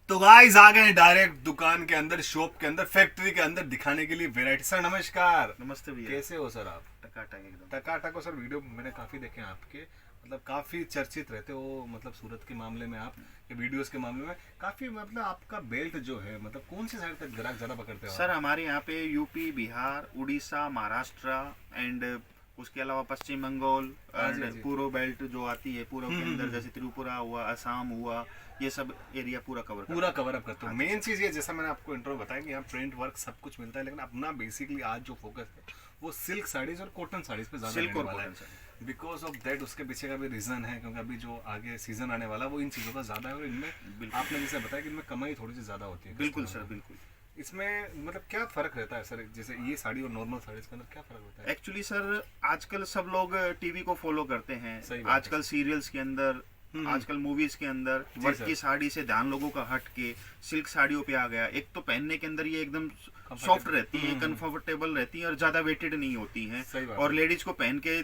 तो गाइस आ गए डायरेक्ट दुकान के अंदर, शॉप के अंदर, फैक्ट्री के अंदर दिखाने के लिए वैरायटी। सर नमस्कार। नमस्ते भैया। कैसे हो सर आप? टकाटक एकदम। टकाटक हो सर। वीडियो मैंने काफी देखे हैं आपके, मतलब काफी चर्चित रहते हो, मतलब सूरत के मामले में आप के वीडियोस के मामले में काफी, मतलब आपका बेल्ट जो है, मतलब कौन सी साइड तक ग्राहक ज्यादा पकड़ते हो सर हमारे यहाँ पे यूपी, बिहार, उड़ीसा, महाराष्ट्र एंड उसके अलावा पश्चिम बंगाल हाँ जी, हाँ एंड जी। पूर्व बेल्ट जो आती है, पूर्व के अंदर जैसे त्रिपुरा हुआ, असम हुआ, ये सब एरिया पूरा कवर पूरा कवर अप करते हो। मेन चीज ये, जैसा मैंने आपको इंट्रो बताया कि यहाँ प्रिंट वर्क सब कुछ मिलता है, लेकिन अपना बेसिकली आज जो फोकस है वो सिल्क साड़ीज और कॉटन साड़ीज पे ज्यादा सिल्क रहने और वाला कॉटन है। बिकॉज ऑफ दैट उसके पीछे का भी रीजन है, क्योंकि अभी जो आगे सीजन आने वाला है वो इन चीजों का ज्यादा है, और इनमें आपने जैसे बताया कि इनमें कमाई थोड़ी सी ज्यादा होती है। बिल्कुल सर, बिल्कुल। इसमें मतलब क्या फर्क रहता है सर, जैसे ये साड़ी और नॉर्मल साड़ीज के अंदर क्या फर्क होता है? एक्चुअली सर आजकल सब लोग टीवी को फॉलो करते हैं। सही बात है। आजकल सीरियल्स के अंदर, आजकल मूवीज के अंदर जी वर्क सर। की साड़ी से ध्यान लोगों का हट के सिल्क साड़ियों पे आ गया। एक तो पहनने के अंदर ये एकदम Comfortable। सॉफ्ट रहती है, कंफर्टेबल रहती है और ज्यादा वेटेड नहीं होती हैं, सही बात और है। लेडीज को पहन के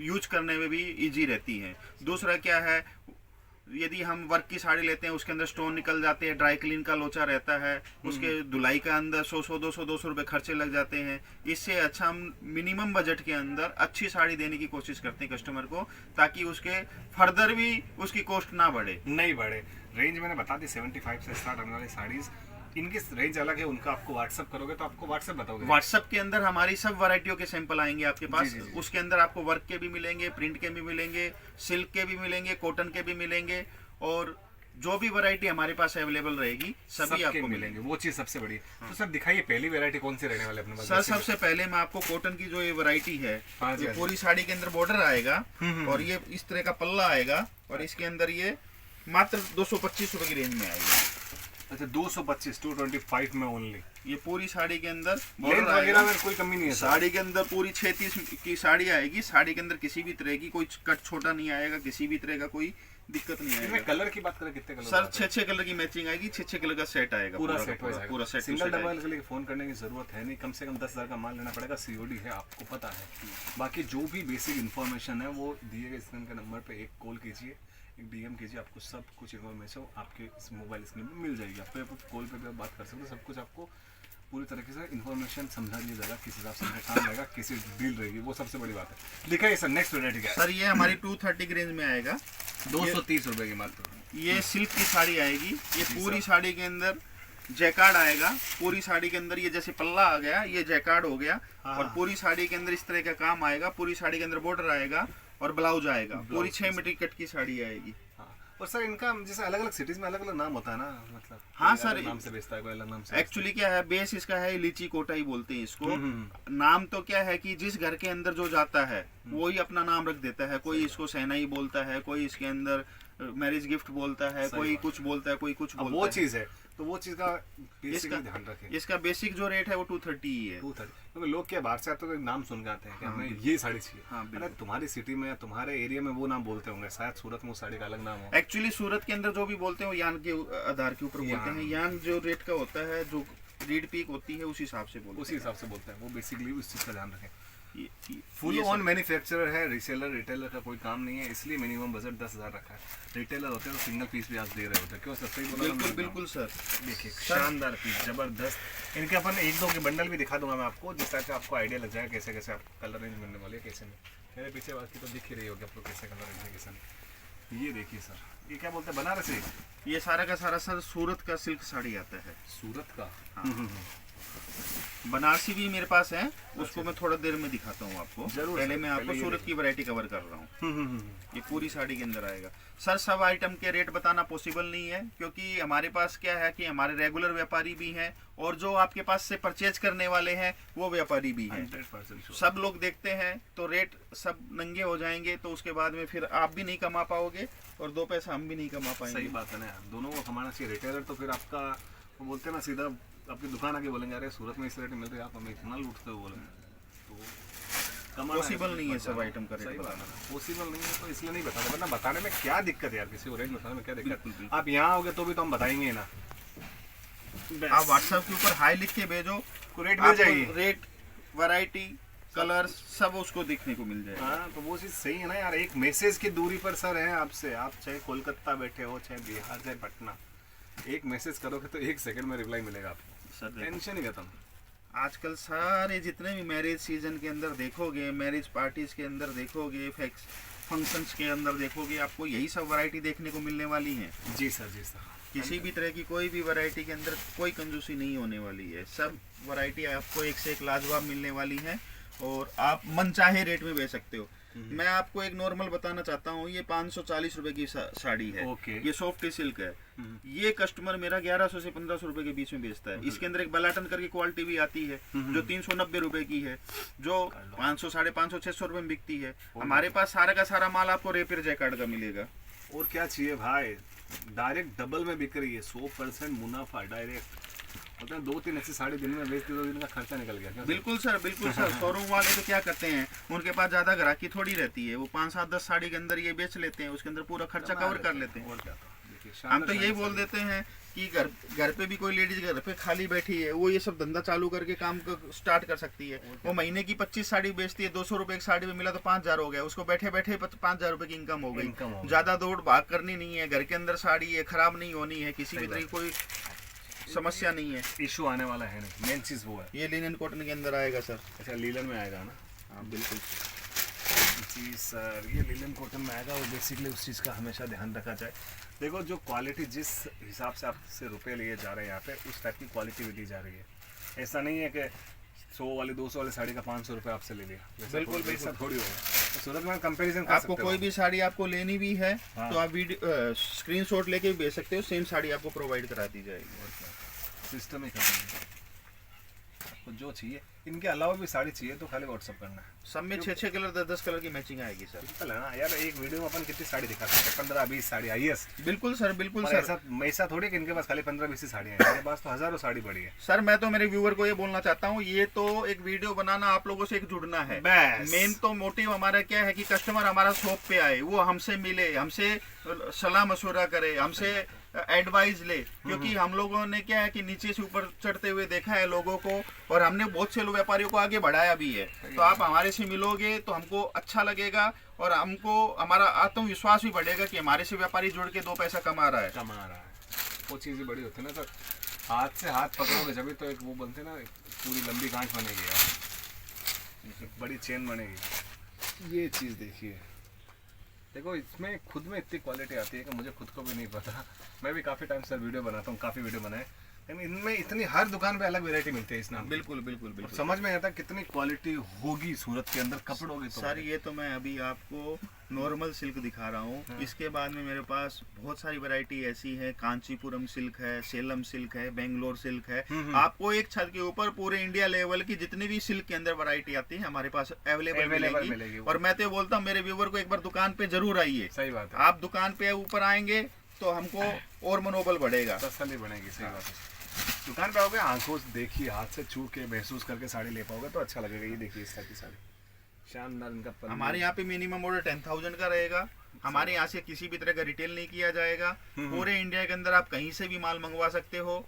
यूज करने में भी इजी रहती हैं। दूसरा क्या है, यदि हम वर्क की साड़ी लेते हैं उसके अंदर स्टोन निकल जाते हैं, ड्राई क्लीन का लोचा रहता है, उसके धुलाई का अंदर 100-200 रुपए खर्चे लग जाते हैं। इससे अच्छा हम मिनिमम बजट के अंदर अच्छी साड़ी देने की कोशिश करते हैं कस्टमर को, ताकि उसके फर्दर भी उसकी कॉस्ट ना बढ़े। नहीं बढ़े। रेंज मैंने बता दी, 75 से स्टार्ट होने वाली साड़ीज, इनकी रेंज अलग है। उनका आपको व्हाट्सअप करोगे तो आपको व्हाट्सअप बताओगे? व्हाट्सएप के अंदर हमारी सब वैरायटियों के सैंपल आएंगे आपके पास। जी, जी, जी। उसके अंदर आपको वर्क के भी मिलेंगे, प्रिंट के भी मिलेंगे, सिल्क के भी मिलेंगे, कॉटन के भी मिलेंगे, और जो भी वैरायटी हमारे पास अवेलेबल रहेगी सभी सबके आपको मिलेंगे, मिलेंगे। वो चीज सबसे बड़ी। तो सर दिखाइए, पहली वैरायटी कौन सी रहने वाले अपने पास? सर जैसे- सबसे पहले मैं आपको कॉटन की जो ये वैरायटी है, हाँ जी, ये हाँ जी। पूरी साड़ी के अंदर बॉर्डर आएगा, और ये इस तरह का पल्ला आएगा, और इसके अंदर ये मात्र 225 रुपए की रेंज में आएगी। अच्छा, 225, 225 में ओनली। ये पूरी साड़ी के अंदर लेंथ border वगैरह आएगा। में कोई कमी नहीं है सर? साड़ी के अंदर पूरी 36 की साड़ी आएगी। साड़ी के अंदर किसी भी तरह की कोई कट छोटा नहीं आएगा, किसी भी तरह का कोई दिक्कत नहीं इसमें आएगा। कलर की बात करें, कितने कलर सर आते हैं? 6 कलर की मैचिंग आएगी, 6 कलर का सेट आएगा, पूरा का सेट हो जाएगा। पूरा सेट सिंगल डबल के लिए फोन करने की जरूरत है नहीं, कम से कम 10,000 का माल लेना पड़ेगा, सीओडी है, आपको पता है। बाकी जो भी बेसिक इन्फॉर्मेशन है वो दिए गए स्क्रीन के नंबर पे एक कॉल कीजिए, एक डीएम कीजिए, आपको सब कुछ इन्फॉर्मेशन आपके इस मोबाइल स्क्रीन पे मिल जाएगी। आप कॉल पे भी आप बात कर सकते हो, सब कुछ आपको पूरी तरीके से इन्फॉर्मेशन समझा दिया जाएगा, किस हिसाब से हमें काम रहेगा, किसी डील रहेगी, वो सबसे बड़ी बात है। दिखाइए सर, नेक्स्ट वैरायटी क्या है? सर ये हमारी 230 की रेंज में आएगा। 230 रुपए की मात्र। ये सिल्क की साड़ी आएगी। ये जी पूरी सर। साड़ी के अंदर जैकार्ड आएगा। पूरी साड़ी के अंदर ये जैसे पल्ला आ गया, ये जैकार्ड हो गया, हाँ। और पूरी साड़ी के अंदर इस तरह का काम आएगा। पूरी साड़ी के अंदर बॉर्डर आएगा और ब्लाउज आएगा। पूरी 6 मीटर कट की साड़ी आएगी। हाँ। और सर इनका जैसे अलग अलग सिटीज में अलग अलग नाम होता है ना, मतलब हाँ कोई सर, अलग नाम से बेचता है, कोई अलग नाम से एक्चुअली क्या है, बेस इसका है लीची कोटा ही बोलते हैं इसको। हम्म। नाम तो क्या है कि जिस घर के अंदर जो जाता है वो ही अपना नाम रख देता है। कोई इसको सहनाई बोलता है, कोई इसके अंदर मैरिज गिफ्ट बोलता है, सही कोई बात। कुछ बोलता है, कोई कुछ अब वो बोलता है। चीज है, तो वो चीज का बेसिकली इसका ध्यान रखें। इसका बेसिक जो रेट है वो 230 ही है। 230, क्योंकि लोग क्या बाहर से आते हैं तो नाम सुन के आते हैं कि हाँ, हमें ये साड़ी चाहिए। हाँ, अरे बिल्कुल। तुम्हारी सिटी में या तुम्हारे एरिया में वो नाम बोलते होंगे, शायद सूरत में उस साड़ी का अलग नाम हो। एक्चुअली सूरत के अंदर जो भी बोलते हैं वो यान के आधार के ऊपर बोलते यान। हैं। यान जो रेट का होता है, जो रीड पीक होती है, उस हिसाब से बोलते उसी हिसाब से बोलते हैं वो, बेसिकली उस चीज का ध्यान रखें। हैं। फुल ये ऑन सब- मैन्युफैक्चरर है, रीसेलर रिटेलर का कोई काम नहीं है, इसलिए मिनिमम बजट 10,000 रखा है। रिटेलर होते हैं तो सिंगल पीस भी आज दे रहे होते हैं। क्यों सस्ते ही बोला ना बिल्कुल मैंने? बिल्कुल सर। देखिए शानदार पीस, जबरदस्त। इनके अपन एक दो के बंडल भी दिखा दूंगा मैं आपको, जिस तरह से आपको आइडिया लग जाएगा कैसे कैसे आपको कलर रेंज मिलने वाली है, कैसे नहीं। मेरे पीछे बाकी तो दिख ही रही होगी आपको कैसे कलर रेंज है, कैसे नहीं। ये देखिए सर, ये क्या बोलते हैं, बनारसी? ये सारा का सारा सर सूरत का सिल्क साड़ी आता है। सूरत का। बनारसी भी मेरे पास है, उसको मैं थोड़ा देर में दिखाता हूँ आपको। जरूर पहले सर, मैं आपको पहले ये सूरत की वैरायटी कवर कर रहा हूँ। ये पूरी साड़ी के अंदर आएगा। सर सब आइटम के रेट बताना पॉसिबल नहीं है, क्योंकि हमारे पास क्या है कि हमारे रेगुलर व्यापारी भी हैं, और जो आपके पास से परचेज करने वाले हैं वो व्यापारी भी हैं। 100% sure। सब लोग देखते हैं तो रेट सब नंगे हो जाएंगे, तो उसके बाद में फिर आप भी नहीं कमा पाओगे और 2 पैसा हम भी नहीं कमा सही पाएंगे। बात है ना यार, दोनों को कमाना चाहिए। रिटेलर तो फिर आपका वो बोलते हैं ना, सीधा आपकी दुकान आके बोलेंगे अरे सूरत में इस रेट में मिल रही है, आप हमें इतना लूटते हो, बोलेंगे तो कमाना पॉसिबल नहीं है सब आइटम का सही रेट बात बताना। है, पॉसिबल नहीं है तो इसलिए नहीं बताते, वरना बताने में क्या दिक्कत है यार, किसी को रेंज बताने में क्या दिक्कत? बिल्कुल, बिल्कुल। आप यहाँ आओगे तो भी तो हम बताएंगे ही ना। आप व्हाट्सएप के ऊपर हाई लिख के भेजो, को रेट मिल जाएगी। रेट, वैरायटी, कलर सब उसको देखने को मिल जाएगा। हाँ, तो वो चीज़ सही है ना यार, एक मैसेज की दूरी पर सर है आपसे। आप चाहे कोलकाता बैठे हो, चाहे बिहार, चाहे पटना, एक मैसेज करोगे तो 1 सेकंड में रिप्लाई मिलेगा आपको, सर देखो, टेंशन ही खत्म। आजकल सारे जितने भी मैरिज सीजन के अंदर देखोगे, मैरिज पार्टीज के अंदर देखोगे, फंक्शंस के अंदर देखोगे, आपको यही सब वैरायटी देखने को मिलने वाली है। जी सर, जी सर। किसी भी तरह की कोई भी वैरायटी के अंदर कोई कंजूसी नहीं होने वाली है। सब वैरायटी आपको एक से एक लाजवाब मिलने वाली है और आप मनचाहे रेट में बेच सकते हो। मैं आपको एक नॉर्मल बताना चाहता हूँ, ये 540 रुपए की साड़ी है। ओके। ये सॉफ्ट सिल्क है। ये कस्टमर मेरा 1100 से 1500 रुपए के बीच में बेचता है। इसके अंदर एक बलाटन करके क्वालिटी भी आती है जो 390 रुपए की है, जो 500, 550, 600 रुपए में बिकती है। हमारे पास सारा का सारा माल आपको रेपियर जैकार्ड का मिलेगा। और क्या चाहिए भाई, डायरेक्ट डबल में बिक रही है, 100% मुनाफा डायरेक्ट। होता है 2-3 ऐसी साड़ी दिन में बेचते 2 दिन का खर्चा निकल गया। क्या बिल्कुल सर, बिल्कुल सर। शोरूम वाले तो क्या करते हैं, उनके पास ज्यादा ग्राहकी थोड़ी रहती है, वो 5-7-10 साड़ी के अंदर ये बेच लेते हैं, उसके अंदर पूरा खर्चा कवर कर लेते हैं। और क्या था, देखिए, हम तो शानदार यही बोल देते हैं कि घर पे भी कोई लेडीज घर पे खाली बैठी है, वो ये सब धंधा चालू करके काम स्टार्ट कर सकती है। वो महीने की 25 साड़ी बेचती है, 200 रुपए एक साड़ी में मिला तो 5000 हो गया, उसको बैठे बैठे 5000 रुपए की इनकम हो गई। ज्यादा दौड़ भाग करनी नहीं है, घर के अंदर साड़ी है, खराब नहीं होनी है, किसी भी तरह की कोई समस्या नहीं है। इशू आने वाला है नहीं, मेन चीज वो है। ये लिनन कॉटन के अंदर आएगा सर। अच्छा, लीलन में आएगा ना? हाँ बिल्कुल जी सर, ये लिनन कॉटन में आएगा। और बेसिकली उस चीज़ का हमेशा ध्यान रखा जाए। देखो, जो क्वालिटी जिस हिसाब से आपसे रुपए लिए जा रहे हैं यहाँ पे, उस टाइप की क्वालिटी भी दी जा रही है। ऐसा नहीं है कि 100 वाली 200 वाली साड़ी का 500 रुपये आपसे ले लिया। बिल्कुल ऐसा थोड़ी होगा। तो सूरत में कंपैरिजन कर आपको सकते हो। कोई भी साड़ी आपको लेनी भी है हाँ। तो आप वीडियो स्क्रीनशॉट लेके भी भेज सकते हो, सेम साड़ी आपको प्रोवाइड करा दी जाएगी। सिस्टम ही खत्म है। आपको जो चाहिए, इनके अलावा भी साड़ी चाहिए तो खाली व्हाट्सअप करना है। सब में 6-6 कलर 10-10 कलर की मैचिंग आएगी सर। सिंपल है ना यार, एक वीडियो में अपन कितनी साड़ी दिखा सकते हैं? 15-20 साड़ी हाईएस्ट। बिल्कुल सर, बिल्कुल पर सर। ऐसा थोड़ी कि इनके पास खाली 15-20 साड़ियाँ हैं। मेरे पास तो हजारों साड़ी पड़ी है। सर मैं तो मेरे व्यूअर को ये बोलना चाहता हूँ, ये तो एक वीडियो बनाना, आप लोगों से एक जुड़ना है। बस। मेन तो मोटिव हमारा क्या है कि कस्टमर हमारा शॉप पे आए, वो हमसे मिले, हमसे सलाह मशवरा करे, हमसे एडवाइस ले। क्योंकि हम लोगों ने क्या है कि नीचे से ऊपर चढ़ते हुए देखा है लोगों को, और हमने बहुत से व्यापारियों को आगे बढ़ाया भी है। तो आप हमारे से मिलोगे तो हमको अच्छा लगेगा और हमको हमारा आत्मविश्वास भी बढ़ेगा कि हमारे से व्यापारी जुड़ के 2 पैसा कमा रहा है। वो चीज़ें बड़ी होती है ना सर। हाथ से हाथ पकड़ोगे जब तो एक वो बनते ना, एक पूरी लंबी गांठ बनेगी यार, एक बड़ी चेन बनेगी। ये चीज़ देखिए, देखो इसमें खुद में इतनी क्वालिटी आती है कि मुझे खुद को भी नहीं पता। मैं भी काफ़ी टाइम से वीडियो बनाता हूँ, काफ़ी वीडियो बनाए, लेकिन इनमें इतनी हर दुकान पे अलग वैरायटी मिलती है इस नाम की। बिल्कुल बिल्कुल बिल्कुल। समझ में आता है कितनी क्वालिटी होगी सूरत के अंदर कपड़ों की। तो सर ये तो मैं अभी आपको नॉर्मल सिल्क दिखा रहा हूँ। इसके बाद में मेरे पास बहुत सारी वैरायटी ऐसी है, कांचीपुरम सिल्क है, सेलम सिल्क है, बेंगलोर सिल्क है। आपको एक छत के ऊपर पूरे इंडिया लेवल की जितनी भी सिल्क के अंदर वैरायटी आती है हमारे पास अवेलेबल मिलेगी। और मैं तो बोलता हूँ मेरे व्यूवर को एक बार दुकान पे जरूर आइए। सही बात है। आप दुकान पे ऊपर आएंगे तो हमको और मनोबल बढ़ेगा, तसल्ली बनेगी। सही बात है। दुकान पे आओगे, आंखों से देखिए, हाथ से छू के महसूस करके साड़ी ले पाओगे तो अच्छा लगेगा। ये देखिए इस तरह की साड़ी, शानदार इनका पल्लू। हमारे यहाँ पे मिनिमम ऑर्डर 10,000 का रहेगा। हमारे यहाँ से किसी भी तरह का रिटेल नहीं किया जाएगा। पूरे इंडिया के अंदर आप कहीं से भी माल मंगवा सकते हो।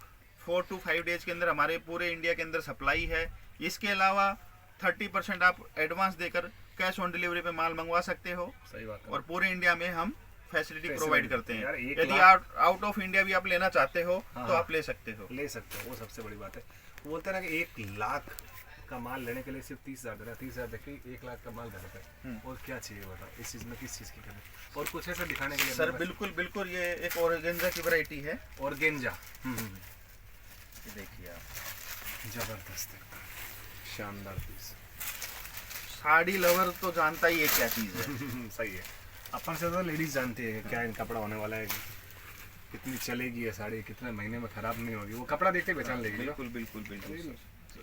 4 to 5 डेज के अंदर हमारे पूरे इंडिया के अंदर सप्लाई है। इसके अलावा 30% आप एडवांस देकर कैश ऑन डिलीवरी पे माल मंगवा सकते हो। सही बात है। और पूरे इंडिया में हम फैसिलिटी प्रोवाइड करते यार, हैं। 1 यदि लाख आउट ऑफ इंडिया भी आप लेना चाहते हो तो आप ले सकते हो। वो सबसे बड़ी बात है। वो बोलते हैं ना कि 1 लाख का माल लेने के लिए सिर्फ 30,000 देना। 30,000 देखिए 1 लाख का माल घर पे, और क्या चाहिए बताओ? इस चीज़ में किस चीज़ की कमी? और कुछ ऐसा दिखाने के लिए सर बिल्कुल बिल्कुल, ये एक ऑर्गेन्जा की वैरायटी है। ऑर्गेन्जा, ये देखिए आप, जबरदस्त एकदम शानदार पीस। साड़ी लवर तो जानता ही है क्या चीज़ है। सही है। अपन से तो लेडीज जानती है कि क्या इन कपड़ा होने वाला है, कितनी चलेगी ये साड़ी, कितने महीने में खराब नहीं होगी। वो कपड़ा देखते पहचान लेगी। बिल्कुल बिल्कुल बिल्कुल।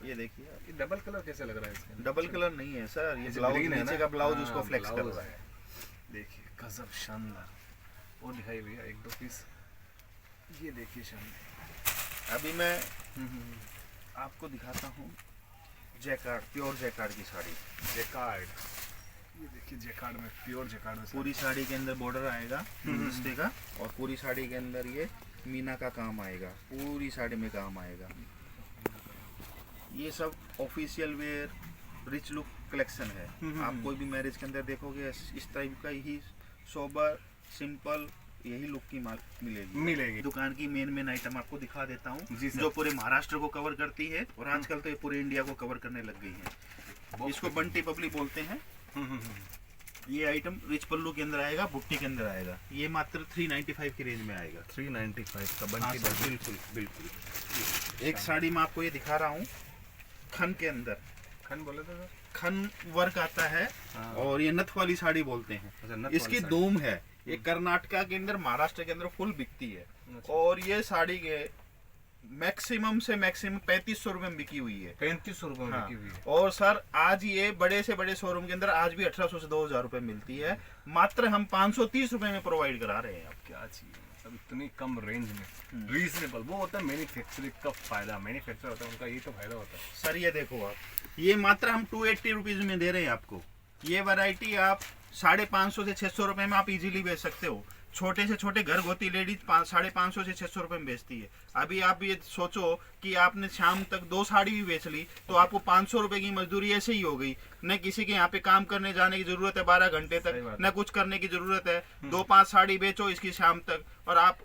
ये देखिए आप, ये डबल कलर कैसे लग रहा है इसका? डबल कलर नहीं है सर, ये जैसे ब्लाउज ग्रीन है नीचे ना? का ब्लाउज हाँ, उसको फ्लेक्स कर ब्लाउज रहा है। देखिए गजब शानदार। वो दिखाई भैया 1-2 पीस। ये देखिए शानदार। अभी मैं आपको दिखाता हूँ जैकार्ड, प्योर जैकार्ड की साड़ी। जैकार्ड, ये देखिए जैकार्ड में, प्योर जैकार्ड में पूरी साड़ी के अंदर बॉर्डर आएगा हिंदुस्तानी का, और पूरी साड़ी के अंदर ये मीना का काम आएगा, पूरी साड़ी में काम आएगा। ये सब official wear rich look collection है। आप कोई भी मैरिज के अंदर देखोगे इस टाइप का ही सोबर, सिंपल यही लुक की माल मिलेगी। मिलेगी। दुकान की मेन आइटम आपको दिखा देता हूँ, जी सर। जो पूरे महाराष्ट्र को कवर करती है और आजकल तो ये पूरे इंडिया को कवर करने लग गई है। इसको बंटी पपली बोलते हैं। ये आइटम रिच पल्लू के अंदर आएगा, बुट्टी के अंदर आएगा। ये मात्र 395 की रेंज में आएगा। 395 का हाँ बंटी सर, बिल्कुल बिल्कुल। एक साड़ी मैं आपको ये दिखा रहा हूँ, खन के अंदर खन बोले थे सर। खन वर्क आता है हाँ। और ये नथ वाली साड़ी बोलते हैं। अच्छा, नथ इसकी वाली साड़ी। धूम है। ये कर्नाटका के अंदर, महाराष्ट्र के अंदर फुल बिकती है। अच्छा। और ये साड़ी के मैक्सिमम से मैक्सिमम 3500 रुपए में बिकी हुई है। 3500 रुपए में हाँ। बिकी हुई है। और सर आज ये बड़े से बड़े शोरूम के अंदर आज भी 1800 से 2000 रुपए मिलती है। मात्र हम 530 रुपए में प्रोवाइड करा रहे हैं आपको। क्या चाहिए, मतलब इतनी कम रेंज में रीजनेबल। वो होता है मैन्युफैक्चरिंग का फायदा, मैन्युफैक्चर होता है उनका, ये तो फायदा होता है। सर ये देखो आप, ये मात्र हम 280 रुपीज में दे रहे हैं आपको। ये वैरायटी आप 550 से 600 रुपए में आप इजीली बेच सकते हो। छोटे से छोटे घर घोती लेडीज 550 से 600 रुपए में बेचती है। अभी आप ये सोचो कि आपने शाम तक 2 साड़ी भी बेच ली तो आपको 500 रुपए की मजदूरी ऐसे ही हो गई। न किसी के यहाँ पे काम करने जाने की जरूरत है 12 घंटे तक, न कुछ करने की जरूरत है। 2-5 साड़ी बेचो इसकी शाम तक और आप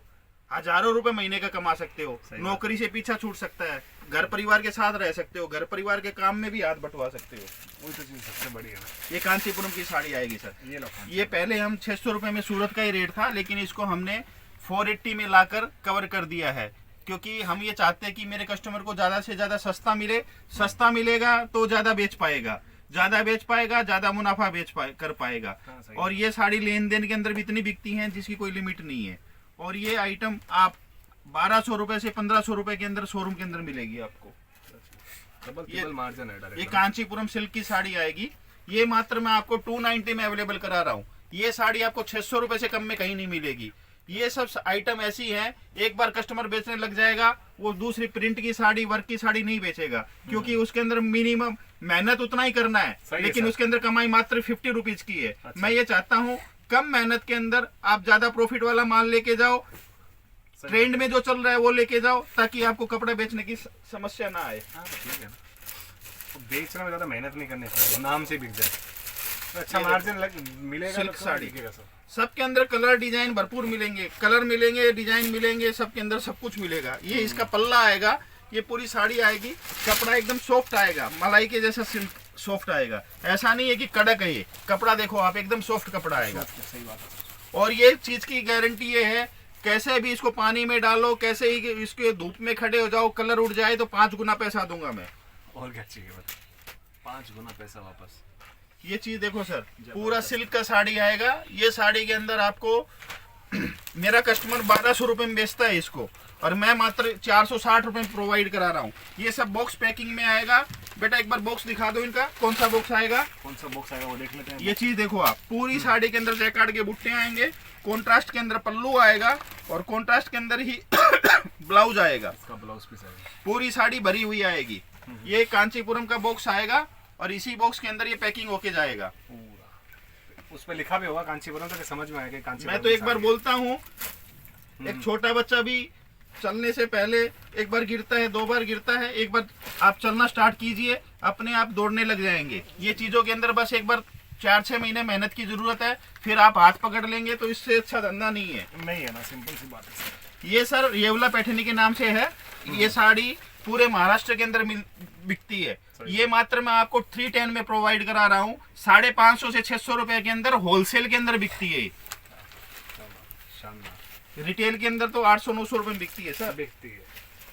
हजारों रुपए महीने का कमा सकते हो। नौकरी से पीछा छूट सकता है, घर परिवार के साथ रह सकते हो, घर परिवार के काम में भी हाथ बटवा सकते हो। वही तो चीज सबसे बड़ी है ना। ये कांचीपुरम की साड़ी आएगी सर। ये लो। ये पहले हम 600 रुपए में सूरत का ही रेट था, लेकिन इसको हमने 480 में लाकर कवर कर दिया है, क्योंकि हम ये चाहते हैं कि मेरे कस्टमर को ज्यादा से ज्यादा सस्ता मिले। सस्ता मिलेगा तो ज्यादा बेच पाएगा, ज्यादा बेच पाएगा ज्यादा मुनाफा कर पाएगा। हाँ, सही और ये साड़ी लेन देन के अंदर भी इतनी बिकती हैं जिसकी कोई लिमिट नहीं है। और ये आइटम आप 1200 रुपए से 1500 रुपए के अंदर शोरूम के अंदर मिलेगी आपको। डबल मार्जिन है डायरेक्ट। ये कांचीपुरम सिल्क की साड़ी आएगी। ये मात्र मैं आपको 290 में अवेलेबल करा रहा हूँ। ये साड़ी आपको 600 रुपए से कम में कहीं नहीं मिलेगी। ये सब आइटम ऐसी हैं, एक बार कस्टमर बेचने लग जाएगा वो दूसरी प्रिंट की साड़ी, वर्क की साड़ी नहीं बेचेगा, क्योंकि उसके अंदर मिनिमम मेहनत उतना ही करना है, लेकिन उसके अंदर कमाई मात्र 50 रुपीज की है। अच्छा। मैं ये चाहता हूँ कम मेहनत के अंदर आप ज्यादा प्रॉफिट वाला माल लेके जाओ, ट्रेंड में जो चल रहा है वो लेके जाओ, ताकि आपको कपड़ा बेचने की समस्या ना आए। हाँ, तो ठीक है ना। तो बेचने में ज्यादा मेहनत नहीं करनी चाहिए, नाम से बिक जाए तो अच्छा मार्जिन मिलेगा। सिल्क साड़ी के सब सबके अंदर कलर डिजाइन भरपूर मिलेंगे, कलर मिलेंगे, डिजाइन मिलेंगे, सबके अंदर सब कुछ मिलेगा। ये इसका पल्ला आएगा, ये पूरी साड़ी आएगी, कपड़ा एकदम सॉफ्ट आएगा, मलाई के जैसा सॉफ्ट आएगा। ऐसा नहीं है कि कड़क है, ये कपड़ा देखो आप एकदम सॉफ्ट कपड़ा आएगा। सही बात है। और ये चीज की गारंटी ये है, कैसे भी इसको पानी में डालो, कैसे ही इसके धूप में खड़े हो जाओ, कलर उड़ जाए तो 5 गुना पैसा दूंगा मैं। और क्या चाहिए बता, 5 गुना पैसा वापस। ये चीज देखो सर, पूरा सिल्क का साड़ी आएगा। ये साड़ी के अंदर आपको मेरा कस्टमर 1200 रुपए में बेचता है इसको, और मैं मात्र 460 रुपए में प्रोवाइड करा रहा हूँ। ये सब बॉक्स पैकिंग में आएगा। बेटा एक बार बॉक्स दिखा दो इनका, कौन सा बॉक्स आएगा, कौन सा बॉक्स आएगा वो देख लेते हैं। ये चीज देखो आप, पूरी साड़ी के अंदर जैकार्ड के बुट्टे आएंगे, कॉन्ट्रास्ट के अंदर पल्लू आएगा और कॉन्ट्रास्ट के अंदर ही ब्लाउज आएगा। इसका ब्लाउज पीस आएगा, पूरी साड़ी भरी हुई आएगी। ये कांचीपुरम का बॉक्स आएगा और इसी बॉक्स के अंदर ये पैकिंग होके जाएगा। उस पर लिखा भी होगा कांचीपुरम, तो समझ में आएगा कांचीपुरम। मैं तो एक बार बोलता हूँ, एक छोटा बच्चा भी चलने से पहले एक बार गिरता है, 2 बार गिरता है, एक बार आप चलना स्टार्ट कीजिए, अपने आप दौड़ने लग जाएंगे। ये चीजों के अंदर बस एक बार 4-6 महीने मेहनत की जरूरत है, फिर आप हाथ पकड़ लेंगे तो इससे अच्छा धंधा नहीं है। नहीं है ना, सिंपल सी बात है। ये सर येवला पैठनी के नाम से है। ये साड़ी पूरे महाराष्ट्र के अंदर बिकती है। ये मात्र मैं आपको 310 में प्रोवाइड करा रहा हूँ। 550 से 600 रुपए के अंदर होलसेल के अंदर बिकती है। शानदार। रिटेल के अंदर तो 800-900 रुपए में बिकती है सर। बिकती है।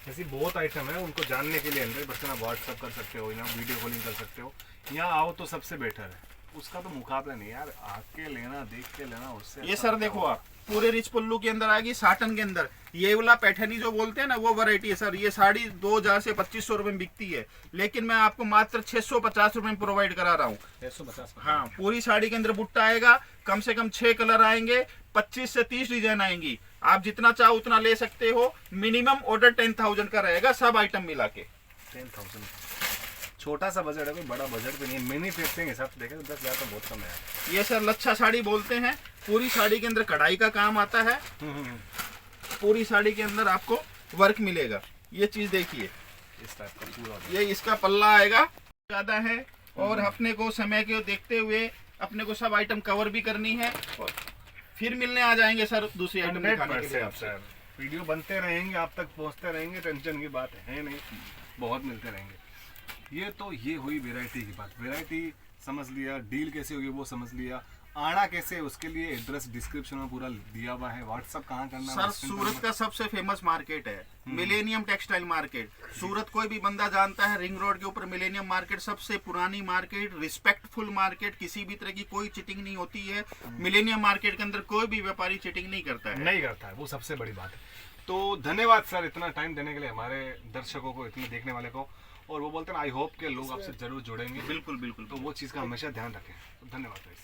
ऐसी बहुत आइटम है, उनको जानने के लिए 100% आप व्हाट्सअप कर सकते हो, यहाँ वीडियो कॉलिंग कर सकते हो। यहाँ आओ तो सबसे बेटर है, उसका तो मुकाबला नहीं यार। आके लेना, देख के लेना, उससे ये सर देखो आप, पूरे रिच पल्लू के अंदर आएगी, साटन के अंदर। ये वाला पैठनी जो बोलते हैं ना, वो वैरायटी है सर। ये साड़ी 2000 से 2500 रुपए में बिकती है, लेकिन मैं आपको मात्र 650 रुपए में प्रोवाइड करा रहा हूँ। 650। हाँ, पूरी साड़ी के अंदर बुट्टा आएगा, कम से कम 6 कलर आएंगे, 25 से 30 डिजाइन आएंगी। आप जितना चाहो उतना ले सकते हो। मिनिमम ऑर्डर 10,000 का रहेगा, सब आइटम मिला के। 10,000। छोटा सा बजट है, कोई बड़ा बजट भी नहीं है। मैन्युफैक्चरिंग हिसाब से देखें तो 10,000 तो बहुत कम है। ये सर लच्छा साड़ी बोलते हैं। पूरी साड़ी के अंदर कढ़ाई का काम आता है। पूरी साड़ी के अंदर आपको वर्क मिलेगा। ये चीज देखिए, इस टाइप का पूरा। ये इसका पल्ला आएगा, ज्यादा है, और अपने को समय को देखते हुए अपने को सब आइटम कवर भी करनी है। और फिर मिलने आ जाएंगे सर दूसरी आइटम दिखाने के लिए 100% आपसे। सर, वीडियो बनते रहेंगे, आप तक पहुंचते रहेंगे, टेंशन की बात है नहीं, बहुत मिलते रहेंगे। ये हुई वैरायटी की बात, वैरायटी समझ लिया, डील कैसे होगी वो समझ लिया, आना कैसे उसके लिए एड्रेस डिस्क्रिप्शन में पूरा दिया हुआ है, व्हाट्सअप कहाँ करना है सर वो screen पर सूरत का सबसे फेमस मार्केट है मिलेनियम टेक्सटाइल मार्केट। सूरत कोई भी बंदा जानता है, रिंग रोड के ऊपर मिलेनियम मार्केट सबसे पुरानी मार्केट, रिस्पेक्टफुल मार्केट, किसी भी तरह की कोई चिटिंग नहीं होती है। मिलेनियम मार्केट के अंदर कोई भी व्यापारी चिटिंग नहीं करता है। नहीं करता है, वो सबसे बड़ी बात है। तो धन्यवाद सर इतना टाइम देने के लिए हमारे दर्शकों को, इतने देखने वाले को, और वो बोलते हैं आई होप के लोग आपसे जरूर जुड़ेंगे, बिल्कुल बिल्कुल। तो वो चीज़ का हमेशा ध्यान रखें। तो धन्यवाद भाई।